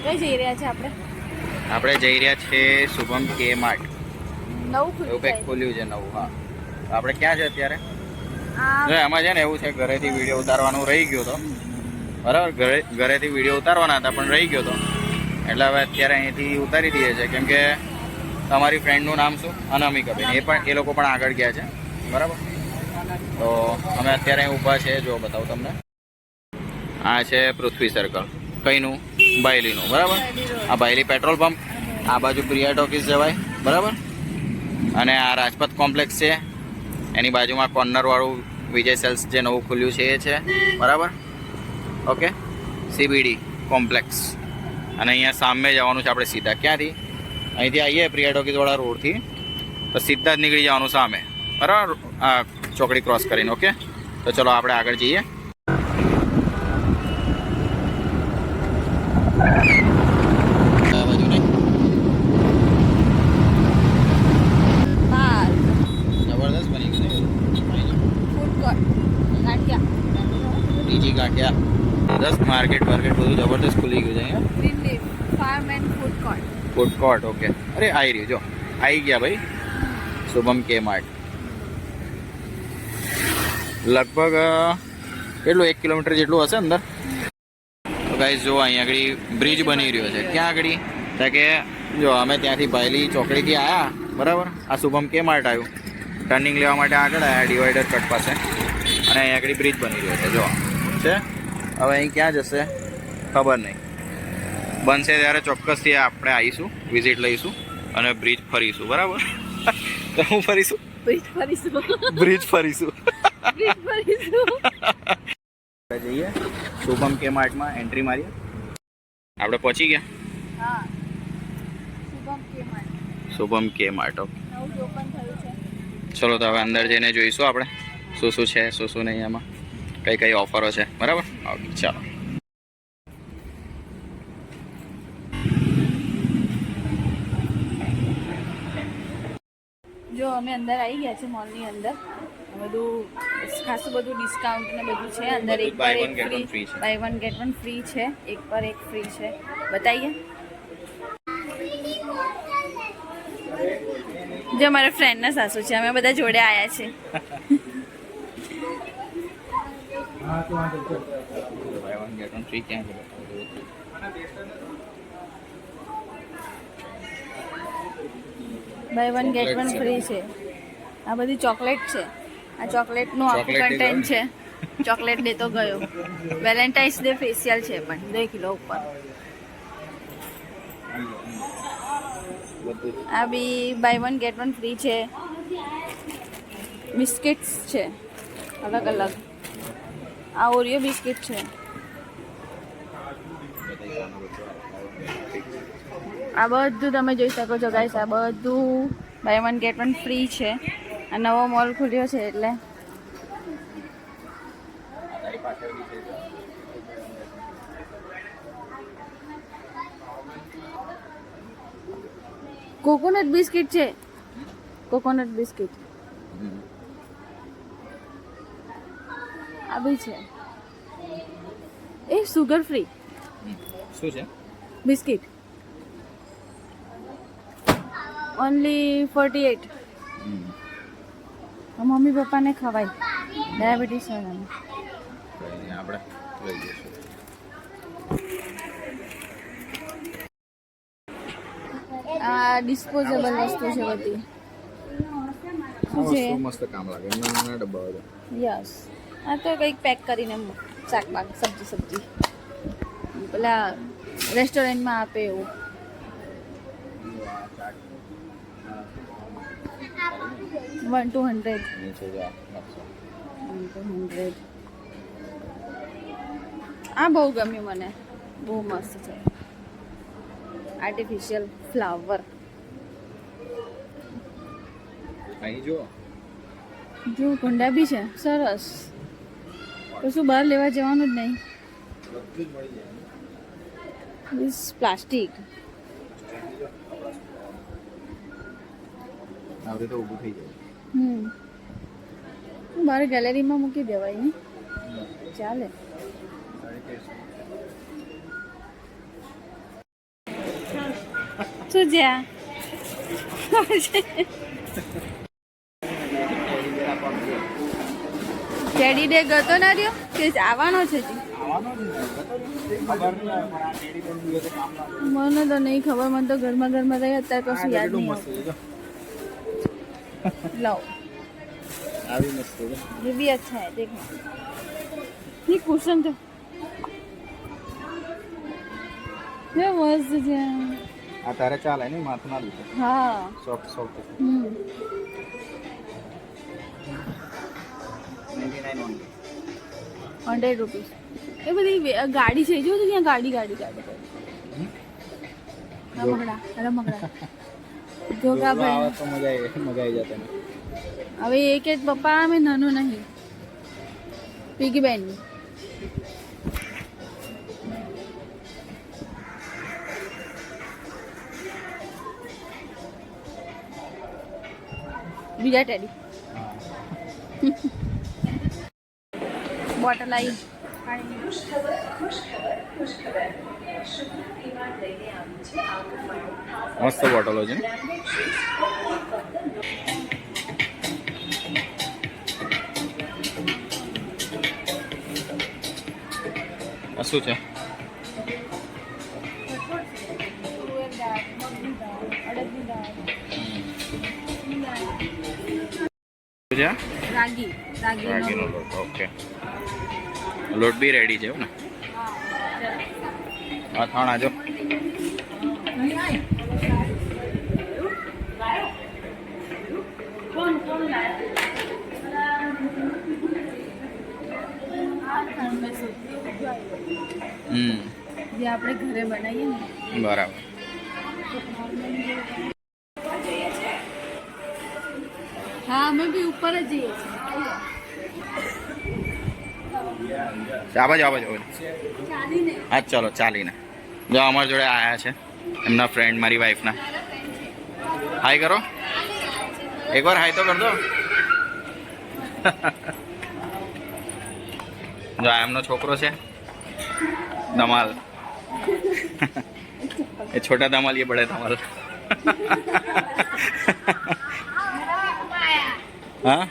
કઈ જઈ રહ્યા છે આપણે? આપણે જઈ રહ્યા છે શુભમ કે માર્ટ. નવું કંઈક ખોલ્યું છે નવું. હા, આપણે ક્યાં છે અત્યારે? આ જો એમાં છે ને એવું છે, ઘરેથી વિડીયો ઉતારવાનું રહી ગયો હતો, બરાબર. ઘરેથી વિડીયો ઉતારવાના હતા પણ રહી ગયો હતો, એટલે હવે અત્યારે અહીંથી ઉતારી દઈએ છીએ. કેમ કે તમારી ફ્રેન્ડનું નામ શું? અનામિકાબેન. એ લોકો પણ આગળ ગયા છે, બરાબર. તો અમે અત્યારે અહીં ઊભા છે. જો બતાવું તમને, આ છે પૃથ્વી સર્કલ. કઈનું? બાયલીનું, બરાબર. આ બાયલી પેટ્રોલ પંપ, આ બાજુ પ્રિયા ટોકીઝ જવાય, બરાબર. અને આ રાજપથ કોમ્પ્લેક્સ છે, એની બાજુમાં કોર્નરવાળું વિજય સેલ્સ જે નવું ખુલ્યું છે એ છે, બરાબર. Okay, CBD complex. અને અહીંયા સામે જવાનું છે આપણે સીધા. ક્યાંથી? અહીંથી આવીએ પ્રિયા ટોકીઝવાળા રોડથી, તો સીધા જ નીકળી જવાનું સામે, બરાબર. આ ચોકડી ક્રોસ કરીને. ઓકે, તો ચલો આપણે આગળ જઈએ. જબરદસ્ત બની ગયું ફૂડ કોર્ટ ગાંઠિયા. જબરદસ્ત માર્કેટ બધું જબરદસ્ત ખુલી ગયું છે અહીંયા. Green leaf farm and food court. Food court. Okay, અરે આવી રહ્યું, જો આવી ગયા ભાઈ, શુભમ કે માર્ટ. લગભગ કેટલું 1 કિલોમીટર જેટલું હશે અંદર. તો ગાઈસ જો અહીંયા આગળ બ્રિજ બની રહ્યો છે. ક્યાં આગળ? ત્યાં કે જો અમે ત્યાંથી બાયલી ચોકડીથી આવ્યા, બરાબર. આ શુભમ કે માર્ટ આવ્યું, ટર્નિંગ લેવા માટે આગળ આવ્યા ડિવાઈડર કટ પાસે, અને અહીંયા આગળ બ્રિજ બની રહ્યો છે. જો છે, હવે અહીં ક્યાં જશે ખબર નહીં. બનશે ત્યારે ચોક્કસથી આપણે આવીશું, વિઝિટ લઈશું અને બ્રિજ ફરીશું, બરાબર. તો હું ફરીશું, બ્રિજ ફરીશું. જઈએ શુભમ કે માર્ટમાં, એન્ટ્રી મારીએ. આપણે પહોંચી ગયા. હા, શુભમ કે માર્ટ. શુભમ કે માર્ટ. ઓકે, નવું જ ઓપન થયું છે. ચલો તો હવે અંદર જઈને જોઈશું આપણે શું શું છે, શું શું નહીં, એમાં કઈ કઈ ઓફરો છે, બરાબર. ઓકે, ચાલો. જો અમે અંદર આવી ગયા છે મોલની અંદર. બધું ખાસું બધું ડિસ્કાઉન્ટ ને બધું છે અંદર. એક પર એક free, buy one get one free છે. એક પર એક ફ્રી છે. બતાવીએ. જો મારા ફ્રેન્ડના સાસુ છે, અમે બધા જોડે આવ્યા છે. Buy one get one free છે. આ બધી ચોકલેટ છે. આ ચોકલેટનું આખું કન્ટેન્ટ છે. ચોકલેટ દેતો ગયો. વેલેન્ટાઇન્સ ડે ફેશિયલ છે પણ 2 કિલો ઉપર. આ બી buy one get one free છે. બિસ્કિટ્સ છે અલગ અલગ. આ ઓરિયો બિસ્કિટ છે. આ બધું તમે જોઈ શકો છો ગાઈસ. આ બધું buy one get one free છે. આ નવો મોલ ખુલ્યો છે એટલે. કોકોનટ બિસ્કિટ છે. કોકોનટ બિસ્કિટ આ બી છે. એ સુગર ફ્રી શું છે? Biscuit only 48. મમ્મી પપ્પાને ખવાય, ડાયાબિટીસ હોય ને. આપણે લઈ જઈશું. આ ડિસ્પોઝેબલ વસ્તુ છે બધી. શું છે? મસ્ત કામ લાગે. નાના ડબ્બા હતા. યસ. આ તો કંઈક પેક કરીને શાક બાક સબ્જી પેલા રેસ્ટોરન્ટમાં આપે એવું. $1 to 100. આ બહુ ગમ્યું મને, બહુ મસ્ત છે. Artificial flower. અહીં જો કુંડા બી છે સરસ. તો શું બહાર લેવા જવાનું જ નહીં. This plastic. આવડે તો ઊભું થઈ જાય. બહાર ગેલેરીમાં મૂકી દેવાય ને, ચાલે. શું છે આ ટેડી ડે ગતો ના રહ્યો કે આવવાનો છે જી? મને તો નહીં ખબર, મને તો ઘરમાં રહી અત્યારે કશું યાદ નહીં લાવ ये भी अच्छा है देखना ये कुशन तो ये मस्त છે આ તારે ચાલે ને માથું ના દુખે. હા સોફ્ટ સોફ્ટ 99 only. 100 રૂપીસ એ બધી ગાડી છે જો તો ત્યાં ગાડી રમકડા જોગા ભાઈ તો મજા આવી જતા ને. હવે એક જ પપ્પા અમે નાનું નહીં પીગી બેન બીજા ટેડી બોટલ આવી મસ્ત બોટલો છે. આ શું છે? રાગીનો લોટ. ઓકે, લોટ બી રેડી છે ને? હા થાણા જો જે આપણે ઘરે બનાવીએ ને. બરાબર. હા અમે બી ઉપર જ જઈએ છીએ. આવા જાવ ચાલીને. હા ચલો ચાલીને. જો અમારા જોડે આયા છે એમના ફ્રેન્ડ, મારી વાઈફના. હાય કરો એકવાર, હાય તો કર દો. જો આ એમનો છોકરો છે ધમાલ. એ છોટા ધમાલ, ये बड़े धमाल. हाँ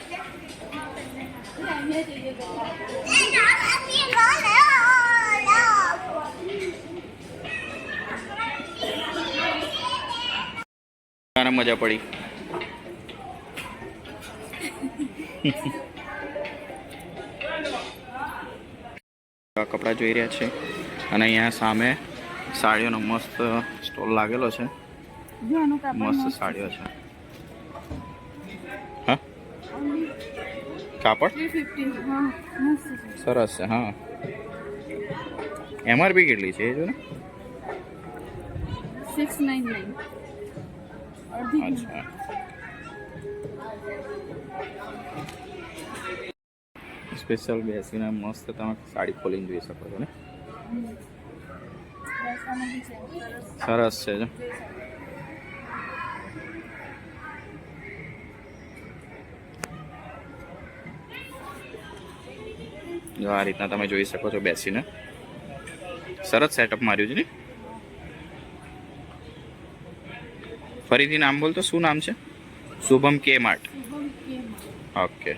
મજા પડી. કપડા જોઈ રહ્યા છે અને અહીંયા સામે સાડીઓનો મસ્ત સ્ટોલ લાગેલો છે. મસ્ત સાડીઓ છે. હા કાપડ સરસ છે. હા MRP કેટલી છે એ જો ને? 699. અચ્છા. સ્પેશિયલ બેસીને મસ્ત તમે સાડી ખોલીને જોઈ શકો છો ને. સરસ છે જો. જો આ રીતના તમે જોઈ શકો છો બેસીને. સરસ સેટઅપ માર્યું છે ને. ફરીથી નામ બોલ તો શું નામ છે? શુભમ કે માર્ટ. ઓકે.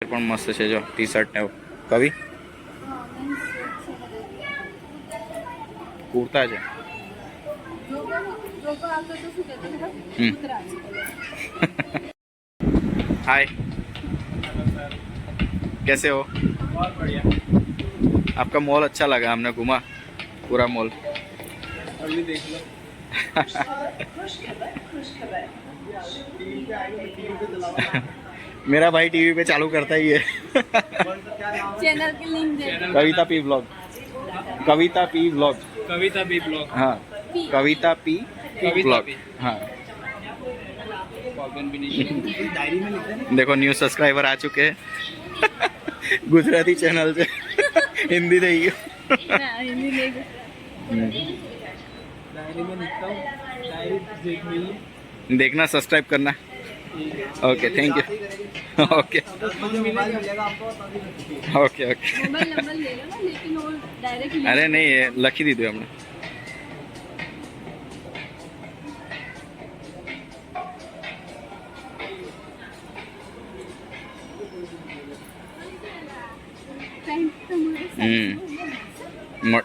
પણ મસ્ત છે જો ટી શર્ટ ને કવિ કુર્તા છે. हाय कैसे हो? बहुत बढ़िया. आपका मॉल अच्छा लगा, हमने घूमा पूरा मॉल. अभी देख लो. मेरा भाई टीवी पे चालू करता ही है. चैनल की लिंक दे. कविता पी ब्लॉग. कविता पी व्लॉग कविता बी ब्लॉग हाँ कविता पी व्लॉग हाँ देखो न्यू सब्सक्राइबर आ चुके हैं गुजराती चैनल से हिंदी देगी हिंदी नहीं डायरी में लिखता हूँ, डायरी देख रही है। देखना सब्सक्राइब करना okay thank you okay okay okay mobile number ले लो ना लेकिन वो डायरेक्ट अरे नहीं ये लखी दी थी हमने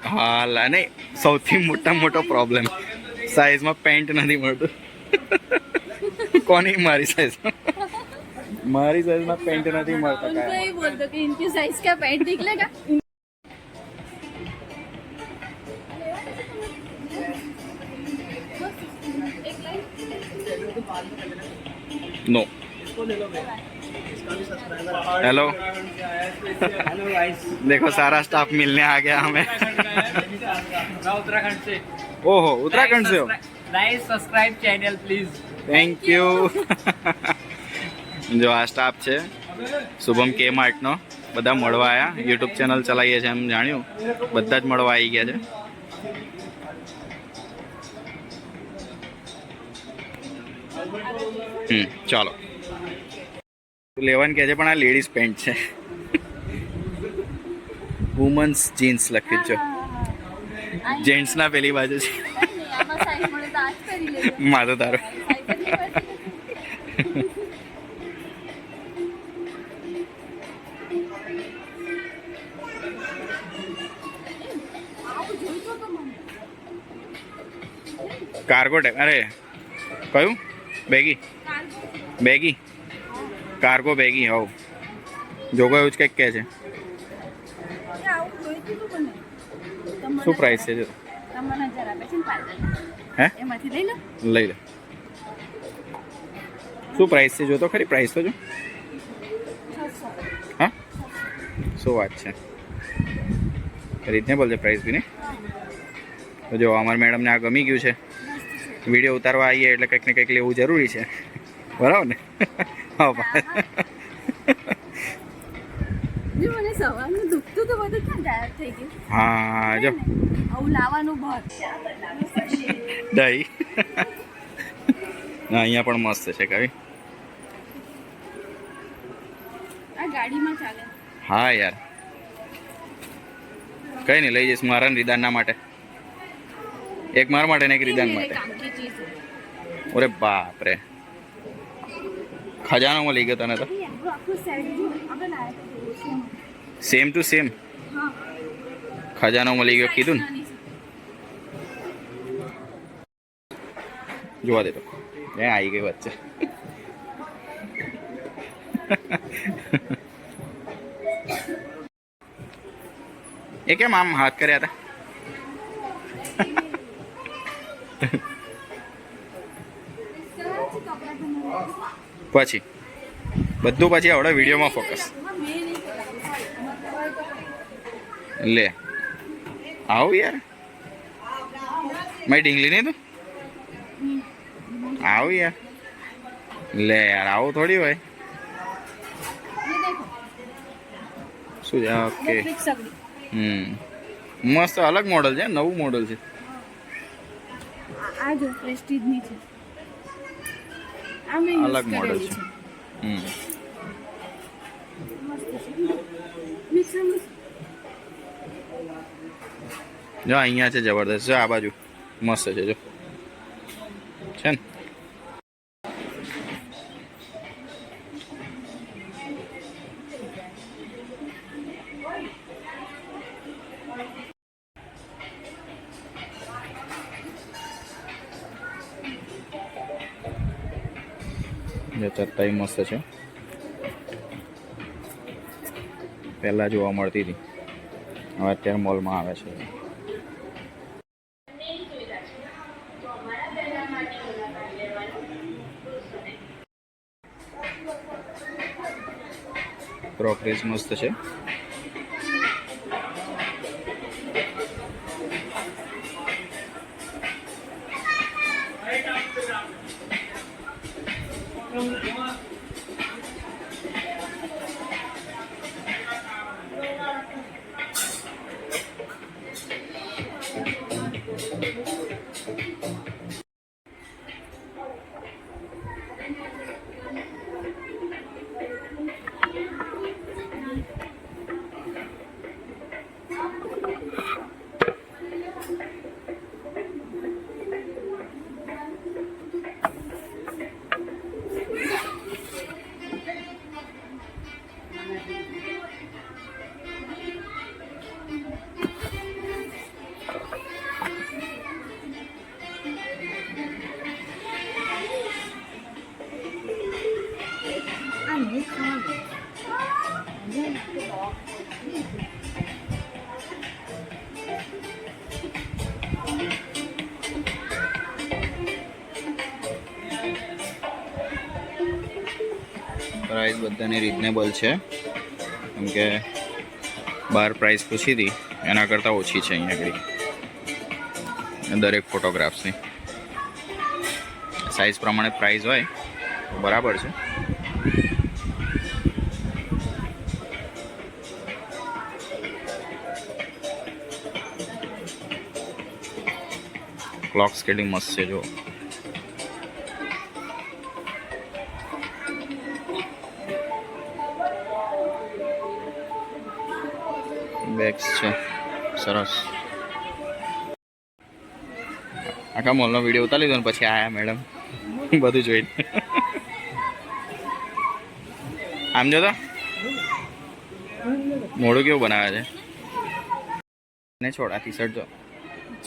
હા નહીં સૌથી મોટો પ્રોબ્લેમ સાઈઝમાં પેન્ટ નથી મળતું કોની મારી સાઈઝમાં પેન્ટ નથી મળતા उनको કાંઈ. ही बोल दो कि इनकी साइज का पैंट निकलेगा नो हेलो हेलो गाइस, देखो सारा स्टाफ मिलने आ गया हमें मैं उत्तराखंड से। ओहो उत्तराखंड से हो like subscribe channel please. Thank you જો આ સ્ટાફ છે શુભમ કે માર્ટનો બધા મળવા આવ્યા યુટ્યુબ ચેનલ ચલાવીએ છીએ એમ જાણ્યું બધા જ મળવા આવી ગયા છે ચાલો લેવાનું કહે છે પણ આ લેડીઝ પેન્ટ છે વુમન્સ જીન્સ લખ્યું છે જેન્ટ્સના પેલી બાજુ છે આમાં સાઈઝ મળે તો આજ કરી લેજો મારો તારો કાર્ગો ટેક અરે કયું બેગી કાર્ગો બેગી હવ જોગો એવું જ કંઈક કહે છે શું પ્રાઇસ છે જો તમને હજાર આપે છે ને પાર્લર હે એમાંથી લઈ લો લઈ લે શું પ્રાઇસ છે જો તો ખરી પ્રાઇસ તો જો હા શું વાત છે રીઝનેબલ છે પ્રાઇસ બી ને તો જો અમારા મેડમને આ ગમી ગયું છે વિડીયો ઉતારવા આવીએ એટલે કંઈક ને કંઈક લેવું જરૂરી છે બરાબર ને હા જો મને સવારનું દુખતું તો બધું ક્યાં ગાયબ થઈ ગયું હા જો આવું લાવવાનું બહાર દહીં અહીંયા પણ મસ્ત છે કવિ આ ગાડીમાં ચાલે હા યાર કઈ નહીં લઈ જઈશ મારા ને રીદાનના માટે એક મારા માટે ને એક રીદાન માટે કામ કી ચીજ ઓરે બાપ રે ખજાનામાં લઈ ગયો તને તો આખું સેટ જો આપણે લાયા હતા સેમ ટુ સેમ હા ખજાનામાં લઈ ગયો કીધું ને જોવા દે તો એ આવી ગઈ વચ્ચે એ કેમ આમ હાથ કર્યા હતા પછી બધું પછી આવડે વિડીયોમાં ફોકસ લે આવું યાર મેં ઢીંગલી નહીં તું આવું યાર લે યાર આવું થોડી હોય શું છે ઓકે મસ્ત અલગ મોડલ છે નવું મોડલ છે આ જો પ્રેસ્ટીજની છે આ મેં અલગ મોડલ છે જો અહીંયા છે જબરદસ્ત જો આ બાજુ મસ્ત છે જો છે ને જો ચત્તાઈ મસ્ત છે પહેલા જોવા મળતી હતી હવે અત્યારે મોલમાં આવે છે ક્રોકરીઝ મસ્ત છે પ્રાઇસ બધાની રિઝનેબલ છે, કેમ કે બહાર પ્રાઇસ પૂછી હતી એના કરતાં ઓછી છે અહીંયા આગળ દરેક ફોટોગ્રાફ્સની. સાઇઝ પ્રમાણે પ્રાઇસ હોય તો બરાબર છે. ક્લોક સ્કેલિંગ મસ્ત છે જો. બેગ્સ છે સરસ. આખા મોલનો વિડીયો ઉતારી લીધો ને પછી આયા મેડમ બધું જોઈને. આમ જો તો મોઢું કેવું બનાવે છે ને. છોડ આ ટી શર્ટ જો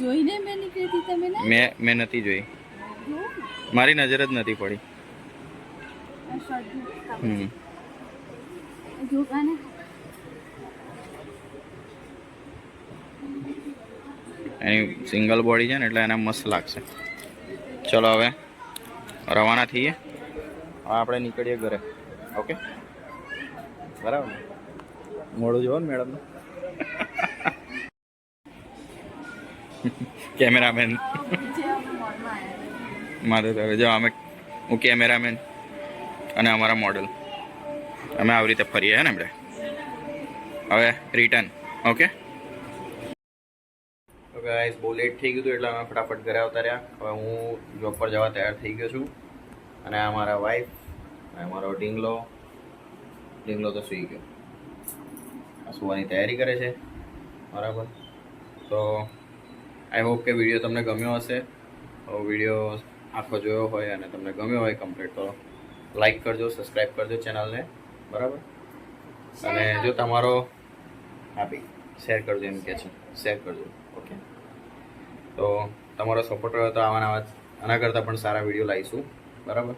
જોઈને મેં નીકળી હતી તમે ને. મેં નથી જોઈ, મારી નજર જ નથી પડી. આ શર્ટ હમ જો કાને એની સિંગલ બોડી છે ને એટલે એને મસ્ત લાગશે. ચલો હવે રવાના થઈએ. હવે આપણે નીકળીએ ઘરે. ઓકે બરાબર. મોડું જોવો ને મેડમ. કેમેરામેન મારે તો જો અમે, હું કેમેરામેન અને અમારા મોડલ, અમે આવી રીતે ફરીએ ને આપણે. હવે રિટર્ન. ઓકે તો ગાઈસ બહુ લેટ થઈ ગયું હતું એટલે અમે ફટાફટ ઘરે આવતા રહ્યા. હવે હું જોબ પર જવા તૈયાર થઈ ગયો છું અને આ મારા વાઈફ અને મારો ઢીંગલો તો સૂઈ ગયો. આ સુવાની તૈયારી કરે છે બરાબર. તો આઈ હોપ કે વિડીયો તમને ગમ્યો હશે. વિડીયો આખો જોયો હોય અને તમને ગમ્યો હોય કમ્પ્લીટ તો લાઈક કરજો, સબસ્ક્રાઈબ કરજો ચેનલને બરાબર. અને જો તમારો બી શેર કરજો એમ કે છે, શેર કરજો. ઓકે તો તમારો સપોર્ટ રહ્યો તો આના કરતાં પણ સારા વિડીયો લાવીશું બરાબર.